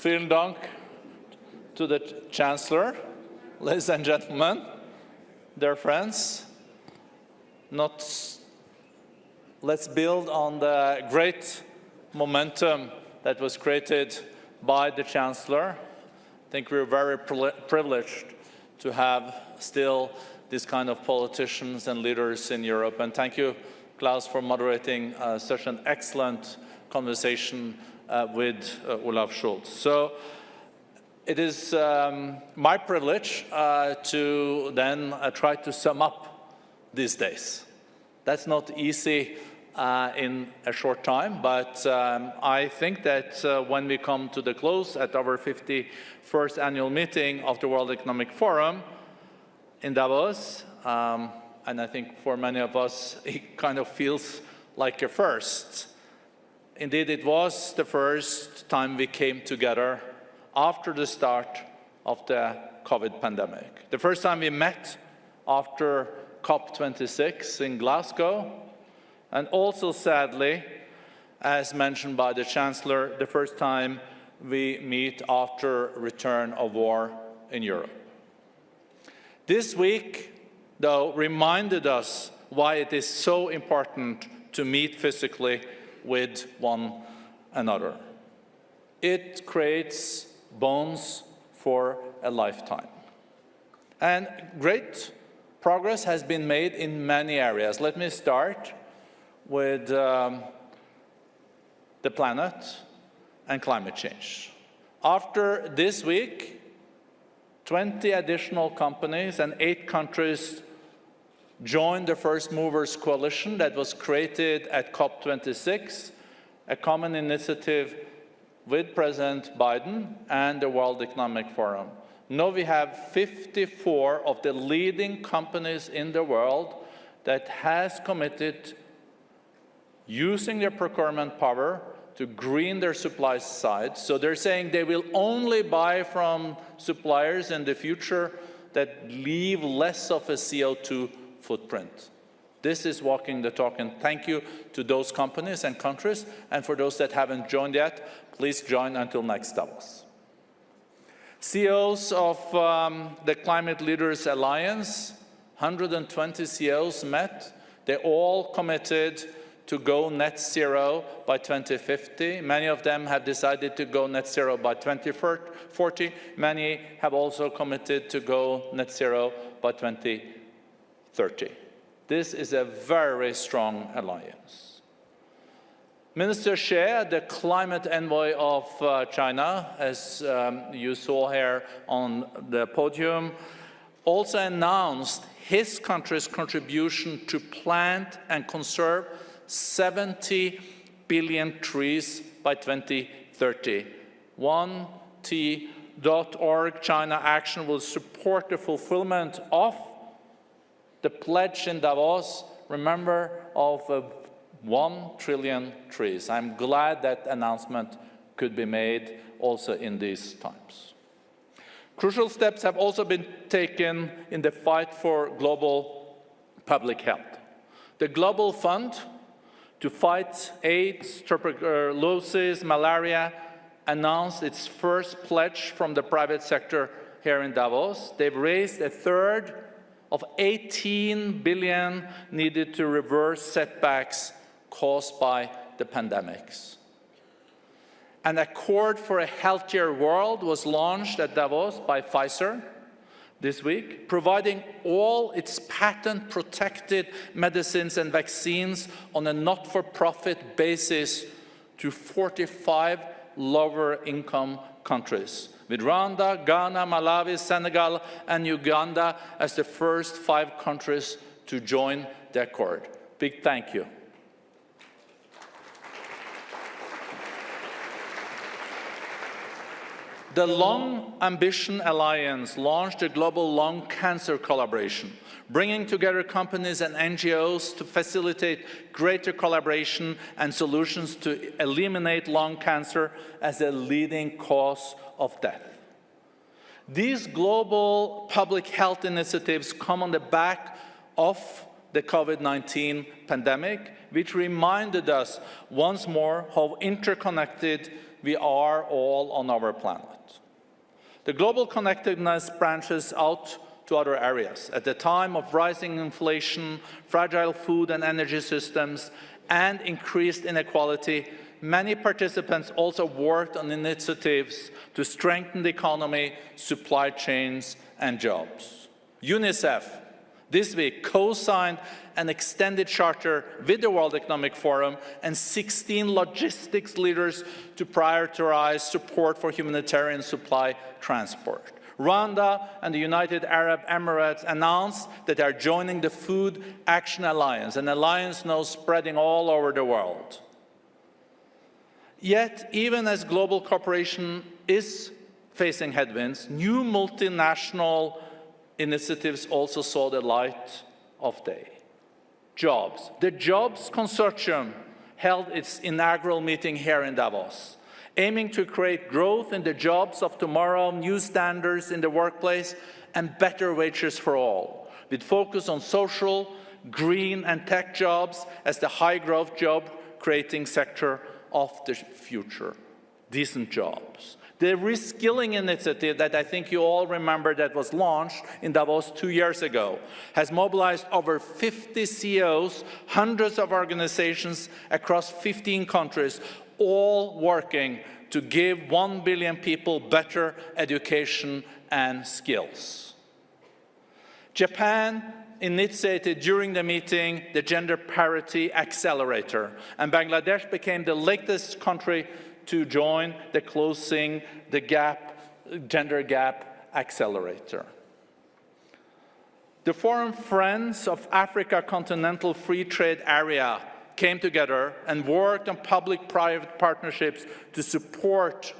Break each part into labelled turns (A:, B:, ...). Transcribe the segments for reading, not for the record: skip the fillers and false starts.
A: Vielen Dank to the Chancellor, ladies and gentlemen, dear friends. Let's build on the great momentum that was created by the Chancellor. I think we're very privileged to have still these kind of politicians and leaders in Europe. And thank you, Klaus, for moderating such an excellent conversation with Olaf Scholz. So it is my privilege to then try to sum up these days. That's not easy in a short time, but I think that when we come to the close at our 51st annual meeting of the World Economic Forum in Davos, and I think for many of us it kind of feels like a first. Indeed, it was the first time we came together after the start of the COVID pandemic. The first time we met after COP26 in Glasgow, and also, sadly, as mentioned by the Chancellor, the first time we meet after return of war in Europe. This week, though, reminded us why it is so important to meet physically with one another. It creates bonds for a lifetime. And great progress has been made in many areas. Let me start with the planet and climate change. After this week, 20 additional companies and 8 countries joined the First Movers Coalition that was created at COP26, a common initiative with President Biden and the World Economic Forum. Now we have 54 of the leading companies in the world that has committed using their procurement power to green their supply side. So they're saying they will only buy from suppliers in the future that leave less of a CO2 footprint. This is walking the talk, and thank you to those companies and countries. And for those that haven't joined yet, please join until next Davos. CEOs of the Climate Leaders Alliance, 120 CEOs met. They all committed to go net zero by 2050. Many of them have decided to go net zero by 2040. Many have also committed to go net zero by 2030. This is a very strong alliance. Minister Xie, the climate envoy of China, as you saw here on the podium, also announced his country's contribution to plant and conserve 70 billion trees by 2030. 1T.org China Action will support the fulfillment of the pledge in Davos, remember, of 1 trillion trees. I'm glad that announcement could be made also in these times. Crucial steps have also been taken in the fight for global public health. The Global Fund to fight AIDS, tuberculosis, malaria, announced its first pledge from the private sector here in Davos. They've raised a third of 18 billion needed to reverse setbacks caused by the pandemics. An Accord for a Healthier World was launched at Davos by Pfizer this week, providing all its patent-protected medicines and vaccines on a not-for-profit basis to 45 lower-income countries, with Rwanda, Ghana, Malawi, Senegal, and Uganda as the first 5 countries to join the accord. Big thank you. The Lung Ambition Alliance launched a global lung cancer collaboration, bringing together companies and NGOs to facilitate greater collaboration and solutions to eliminate lung cancer as a leading cause of death. These global public health initiatives come on the back of the COVID-19 pandemic, which reminded us once more how interconnected we are all on our planet. The global connectedness branches out to other areas. At the time of rising inflation, fragile food and energy systems, and increased inequality, many participants also worked on initiatives to strengthen the economy, supply chains, and jobs. UNICEF this week co-signed an extended charter with the World Economic Forum and 16 logistics leaders to prioritize support for humanitarian supply transport. Rwanda and the United Arab Emirates announced that they are joining the Food Action Alliance, an alliance now spreading all over the world. Yet, even as global cooperation is facing headwinds, new multinational initiatives also saw the light of day. Jobs. The Jobs Consortium held its inaugural meeting here in Davos, aiming to create growth in the jobs of tomorrow, new standards in the workplace, and better wages for all, with focus on social, green, and tech jobs as the high-growth job-creating sector of the future. Decent jobs. The reskilling initiative that I think you all remember that was launched in Davos 2 years ago has mobilized over 50 CEOs, hundreds of organizations across 15 countries, all working to give 1 billion people better education and skills. Japan initiated during the meeting the Gender Parity Accelerator, and Bangladesh became the latest country to join the Closing the Gender Gap Accelerator. The Forum Friends of Africa Continental Free Trade Area came together and worked on public-private partnerships to support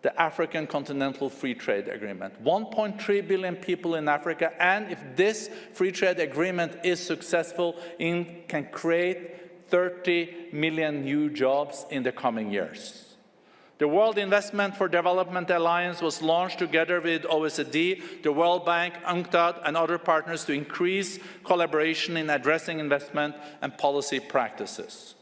A: the African Continental Free Trade Agreement. 1.3 billion people in Africa, and if this free trade agreement is successful, it can create 30 million new jobs in the coming years. The World Investment for Development Alliance was launched together with OECD, the World Bank, UNCTAD, and other partners to increase collaboration in addressing investment and policy practices.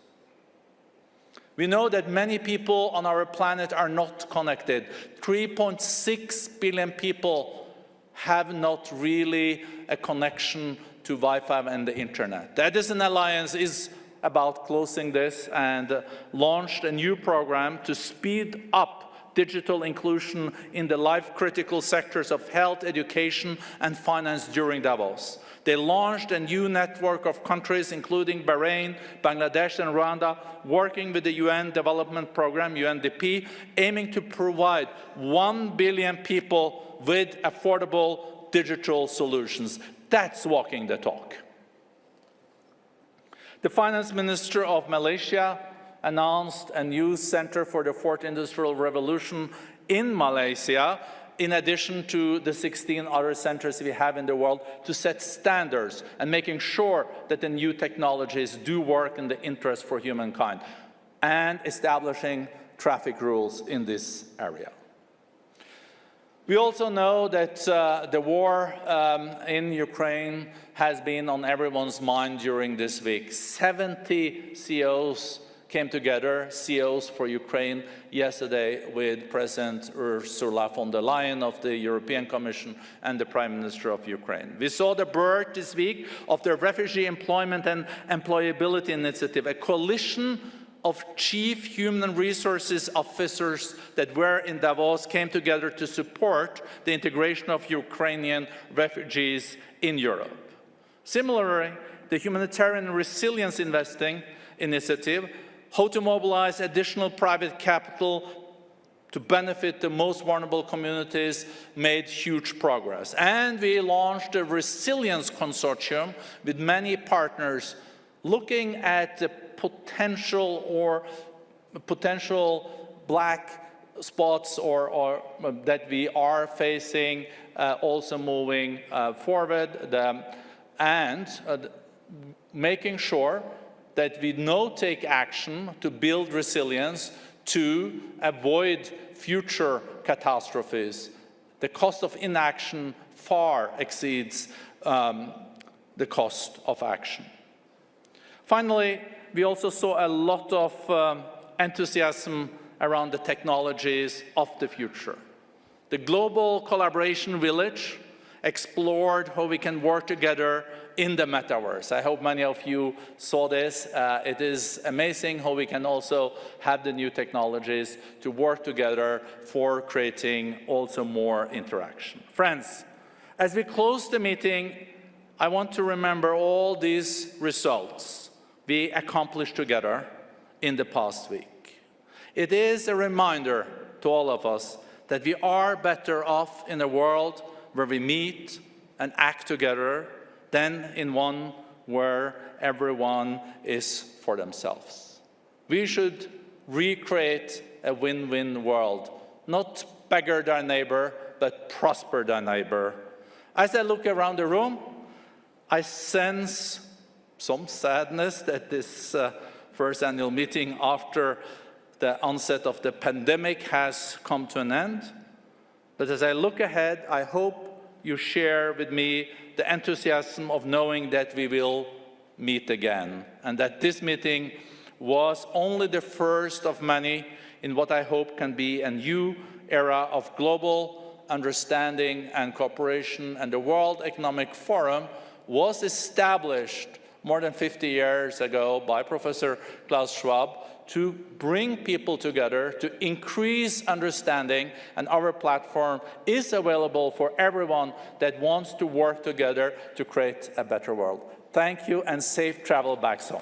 A: We know that many people on our planet are not connected. 3.6 billion people have not really a connection to Wi-Fi and the internet. The Edison Alliance is about closing this and launched a new program to speed up digital inclusion in the life-critical sectors of health, education, and finance during Davos. They launched a new network of countries, including Bahrain, Bangladesh, and Rwanda, working with the UN Development Programme, UNDP, aiming to provide 1 billion people with affordable digital solutions. That's walking the talk. The Finance Minister of Malaysia announced a new Center for the Fourth Industrial Revolution in Malaysia, in addition to the 16 other centers we have in the world, to set standards and making sure that the new technologies do work in the interest for humankind, and establishing traffic rules in this area. We also know that the war in Ukraine has been on everyone's mind during this week. 70 CEOs came together, CEOs for Ukraine, yesterday with President Ursula von der Leyen of the European Commission and the Prime Minister of Ukraine. We saw the birth this week of the Refugee Employment and Employability Initiative, a coalition of chief human resources officers that were in Davos came together to support the integration of Ukrainian refugees in Europe. Similarly, the Humanitarian Resilience Investing Initiative, how to mobilize additional private capital to benefit the most vulnerable communities, made huge progress. And we launched a Resilience Consortium with many partners looking at the potential black spots or that we are facing, also moving forward, and making sure that we now take action to build resilience to avoid future catastrophes. The cost of inaction far exceeds the cost of action. Finally, we also saw a lot of enthusiasm around the technologies of the future. The global collaboration village explored how we can work together in the metaverse. I hope many of you saw this. It is amazing how we can also have the new technologies to work together for creating also more interaction. Friends, as we close the meeting, I want to remember all these results we accomplished together in the past week. It is a reminder to all of us that we are better off in a world where we meet and act together than in one where everyone is for themselves. We should recreate a win-win world, not beggar thy neighbor, but prosper thy neighbor. As I look around the room, I sense some sadness that this first annual meeting after the onset of the pandemic has come to an end. But as I look ahead, I hope you share with me the enthusiasm of knowing that we will meet again, and that this meeting was only the first of many in what I hope can be a new era of global understanding and cooperation. And the World Economic Forum was established more than 50 years ago by Professor Klaus Schwab to bring people together, to increase understanding, and our platform is available for everyone that wants to work together to create a better world. Thank you, and safe travel back home.